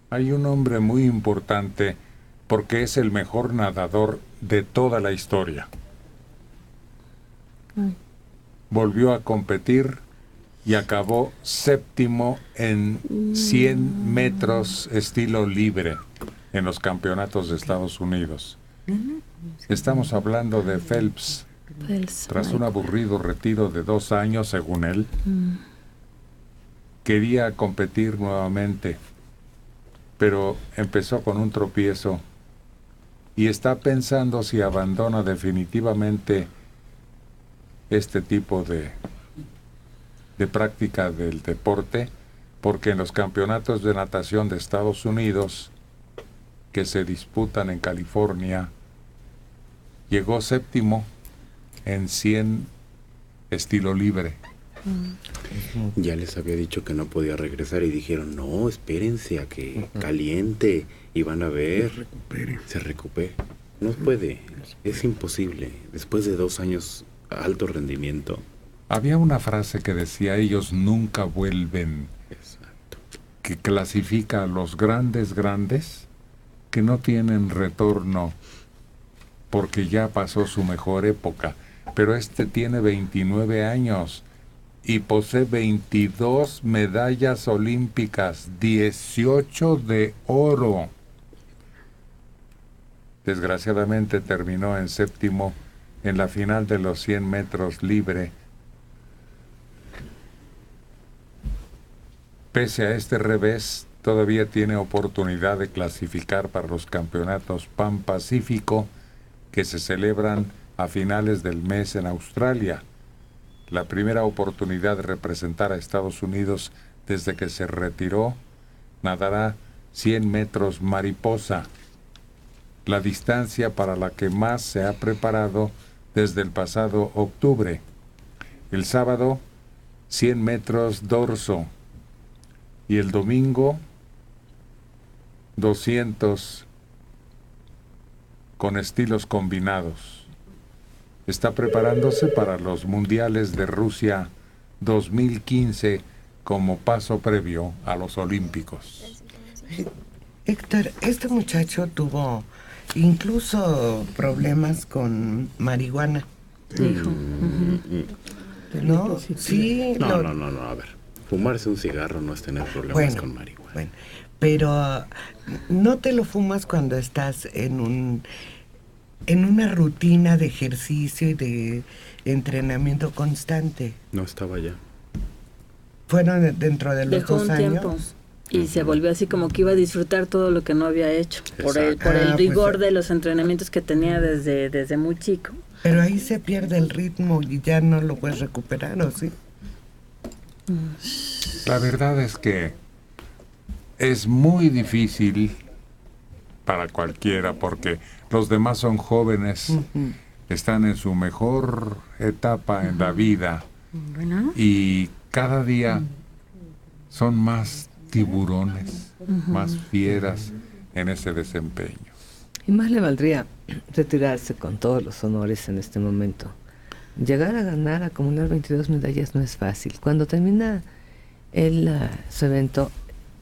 Hay un hombre muy importante porque es el mejor nadador de toda la historia. Volvió a competir y acabó séptimo en 100 metros estilo libre en los campeonatos de Estados Unidos. Estamos hablando de Phelps. Tras un aburrido retiro de 2 años, según él, quería competir nuevamente, pero empezó con un tropiezo y está pensando si abandona definitivamente este tipo de práctica del deporte, porque en los campeonatos de natación de Estados Unidos que se disputan en California, llegó séptimo en 100 estilo libre. Ya les había dicho que no podía regresar y dijeron, no, espérense a que caliente y van a ver, se recupere. No puede, es imposible. Después de 2 años alto rendimiento. Había una frase que decía, ellos nunca vuelven. Exacto. Que clasifica a los grandes que no tienen retorno porque ya pasó su mejor época. Pero este tiene 29 años y posee 22 medallas olímpicas, 18 de oro. Desgraciadamente terminó en séptimo en la final de los 100 metros libre. Pese a este revés, todavía tiene oportunidad de clasificar para los campeonatos Pan-Pacífico que se celebran a finales del mes en Australia. La primera oportunidad de representar a Estados Unidos desde que se retiró, nadará 100 metros mariposa, la distancia para la que más se ha preparado desde el pasado octubre. El sábado, 100 metros dorso, y el domingo 200 con estilos combinados. Está preparándose para los mundiales de Rusia 2015 como paso previo a los olímpicos. Héctor, este muchacho tuvo incluso problemas con marihuana. Dijo. ¿No? Sí. No, a ver. Fumarse un cigarro no es tener problemas con marihuana. Bueno, pero no te lo fumas cuando estás en una rutina de ejercicio y de entrenamiento constante. No estaba ya. Fueron dentro de los Dejó 2 un años. tiempo y se volvió así como que iba a disfrutar todo lo que no había hecho por el Pues, rigor de los entrenamientos que tenía desde muy chico. Pero ahí se pierde el ritmo y ya no lo puedes recuperar, ¿o sí? La verdad es que es muy difícil para cualquiera porque los demás son jóvenes, están en su mejor etapa en la vida y cada día son más tiburones, más fieras en ese desempeño. Y más le valdría retirarse con todos los honores en este momento. Llegar a ganar, acumular 22 medallas no es fácil. Cuando termina su evento,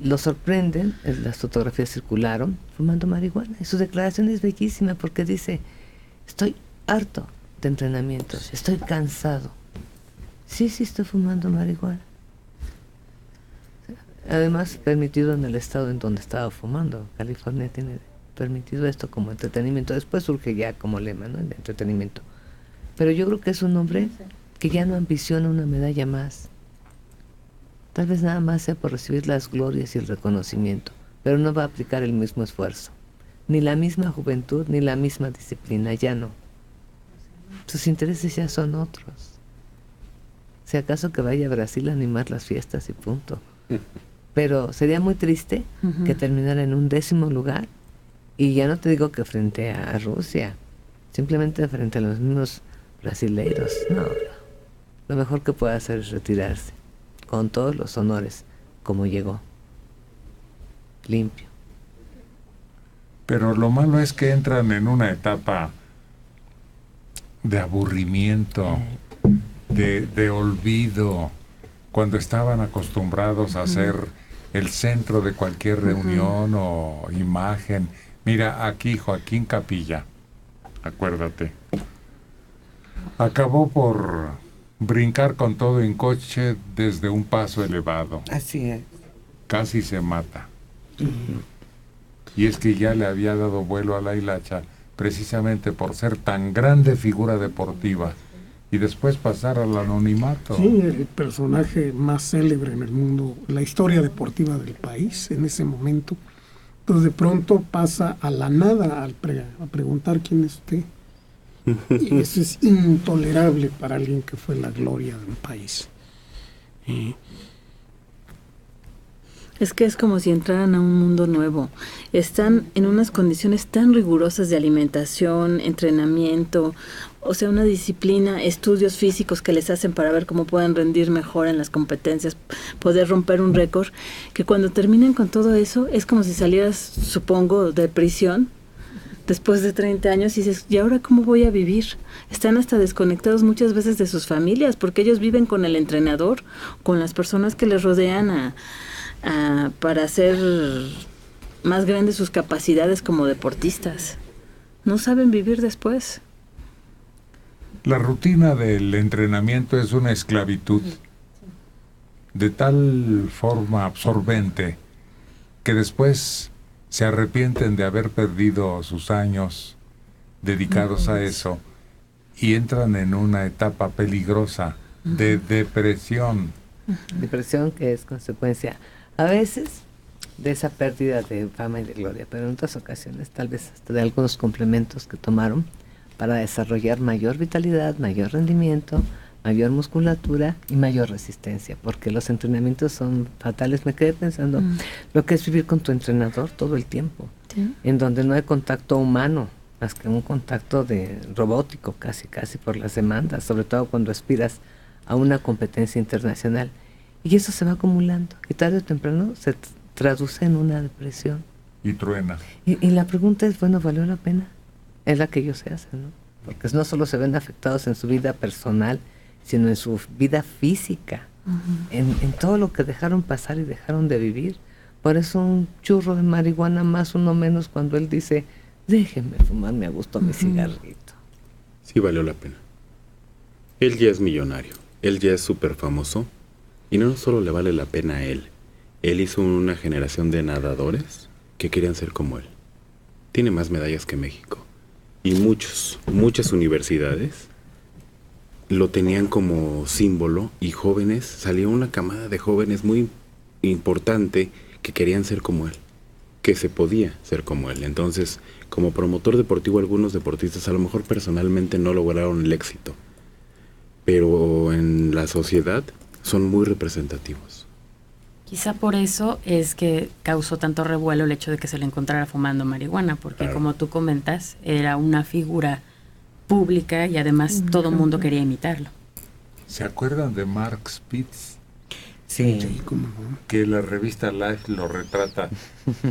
lo sorprenden, las fotografías circularon, fumando marihuana. Y su declaración es bellísima porque dice, estoy harto de entrenamientos, estoy cansado. Sí, estoy fumando marihuana. Además, permitido en el estado en donde estaba fumando. California tiene permitido esto como entretenimiento. Después surge ya como lema, ¿no? El entretenimiento. Pero yo creo que es un hombre que ya no ambiciona una medalla más. Tal vez nada más sea por recibir las glorias y el reconocimiento, pero no va a aplicar el mismo esfuerzo. Ni la misma juventud, ni la misma disciplina, ya no. Sus intereses ya son otros. Si acaso que vaya a Brasil a animar las fiestas y punto. Pero sería muy triste que terminara en un 10º lugar, y ya no te digo que frente a Rusia, simplemente frente a los mismos brasileiros. No, lo mejor que puede hacer es retirarse con todos los honores como llegó, limpio. Pero lo malo es que entran en una etapa de aburrimiento, de olvido, cuando estaban acostumbrados a ser el centro de cualquier reunión o imagen. Mira, aquí Joaquín Capilla, acuérdate, acabó por brincar con todo en coche desde un paso elevado. Así es. Casi se mata. Y es que ya le había dado vuelo a la hilacha precisamente por ser tan grande figura deportiva y después pasar al anonimato. Sí, el personaje más célebre en el mundo, la historia deportiva del país en ese momento. Entonces de pronto pasa a la nada a preguntar quién es usted. Y eso es intolerable para alguien que fue la gloria del país. Es que es como si entraran a un mundo nuevo. Están en unas condiciones tan rigurosas de alimentación, entrenamiento, o sea, una disciplina, estudios físicos que les hacen para ver cómo pueden rendir mejor en las competencias, poder romper un récord, que cuando terminan con todo eso es como si salieras, supongo, de prisión después de 30 años y dices, ¿y ahora cómo voy a vivir? Están hasta desconectados muchas veces de sus familias porque ellos viven con el entrenador, con las personas que les rodean para hacer más grandes sus capacidades como deportistas. No saben vivir después. La rutina del entrenamiento es una esclavitud de tal forma absorbente que después se arrepienten de haber perdido sus años dedicados a eso y entran en una etapa peligrosa de depresión. Depresión que es consecuencia a veces de esa pérdida de fama y de gloria, pero en otras ocasiones tal vez hasta de algunos complementos que tomaron para desarrollar mayor vitalidad, mayor rendimiento, mayor musculatura y mayor resistencia, porque los entrenamientos son fatales. Me quedé pensando lo que es vivir con tu entrenador todo el tiempo, ¿sí? En donde no hay contacto humano, más que un contacto de robótico casi por las demandas, sobre todo cuando aspiras a una competencia internacional. Y eso se va acumulando y tarde o temprano se traduce en una depresión. Y truena. Y la pregunta es, bueno, ¿valió la pena? Es la que ellos se hacen, ¿no? Porque no solo se ven afectados en su vida personal, sino en su vida física, en todo lo que dejaron pasar y dejaron de vivir. Por eso un churro de marihuana más, uno menos, cuando él dice, déjenme fumarme a gusto mi cigarrito. Sí valió la pena. Él ya es millonario, él ya es súper famoso, y no solo le vale la pena a él, él hizo una generación de nadadores que querían ser como él. Tiene más medallas que México. Y muchas universidades lo tenían como símbolo, y jóvenes, salió una camada de jóvenes muy importante que querían ser como él, que se podía ser como él. Entonces, como promotor deportivo, algunos deportistas a lo mejor personalmente no lograron el éxito, pero en la sociedad son muy representativos. Quizá por eso es que causó tanto revuelo el hecho de que se le encontrara fumando marihuana, porque claro, como tú comentas, era una figura pública y además todo el mundo quería imitarlo. ¿Se acuerdan de Mark Spitz? Sí. ¿Cómo no? Que la revista Life lo retrata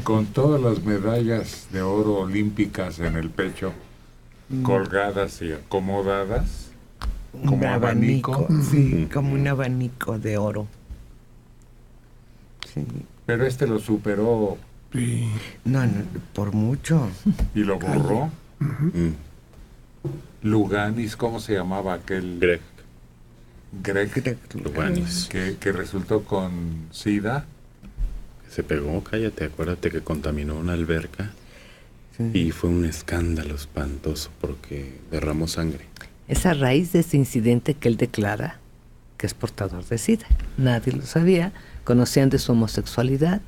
con todas las medallas de oro olímpicas en el pecho, colgadas y acomodadas, como un abanico. Sí, como un abanico de oro. Sí. Pero este lo superó. Sí. No, por mucho. Y lo borró. Luganis, ¿cómo se llamaba aquel? Greg Luganis. Que resultó con SIDA. Se pegó, cállate, acuérdate que contaminó una alberca. Sí. Y fue un escándalo espantoso porque derramó sangre. Es a raíz de ese incidente que él declara que es portador de SIDA. Nadie lo sabía, conocían de su homosexualidad,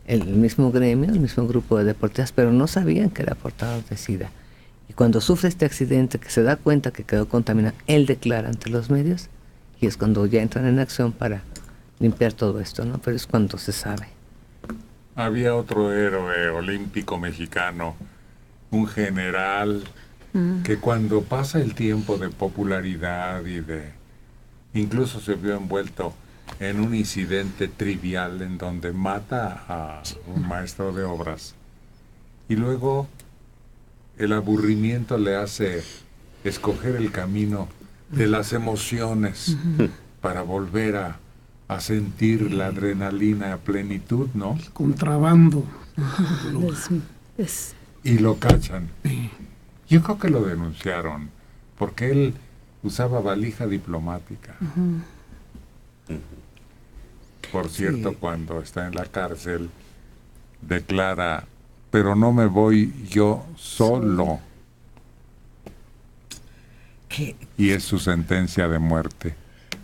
el mismo gremio, el mismo grupo de deportistas, pero no sabían que era portador de SIDA. Y cuando sufre este accidente, que se da cuenta que quedó contaminado, él declara ante los medios, y es cuando ya entran en acción para limpiar todo esto, ¿no? Pero es cuando se sabe. Había otro héroe olímpico mexicano, un general, que cuando pasa el tiempo de popularidad y incluso se vio envuelto en un incidente trivial en donde mata a un maestro de obras y luego el aburrimiento le hace escoger el camino de las emociones para volver a a sentir la adrenalina a plenitud, ¿no? El contrabando. Y lo cachan. Yo creo que lo denunciaron, porque él usaba valija diplomática. Por cierto, cuando está en la cárcel, declara, pero no me voy yo solo. Y es su sentencia de muerte.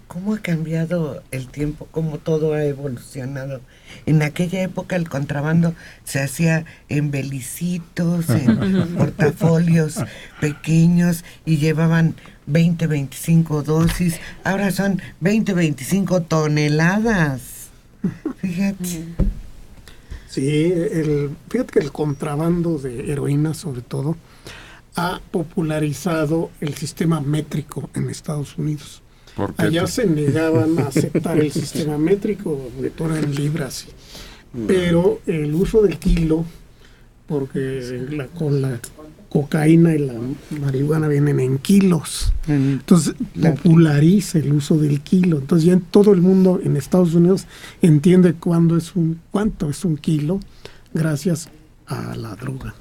¿Cómo ha cambiado el tiempo? ¿Cómo todo ha evolucionado? En aquella época el contrabando se hacía en belicitos, en portafolios pequeños y llevaban 20, 25 dosis. Ahora son 20, 25 toneladas. Fíjate. Sí, fíjate que el contrabando de heroína, sobre todo, ha popularizado el sistema métrico en Estados Unidos. Allá se negaban a aceptar el sistema métrico, de todo en libras, pero el uso del kilo, porque con la cocaína y la marihuana vienen en kilos, entonces populariza el uso del kilo. Entonces ya en todo el mundo, en Estados Unidos, entiende cuánto es un kilo gracias a la droga.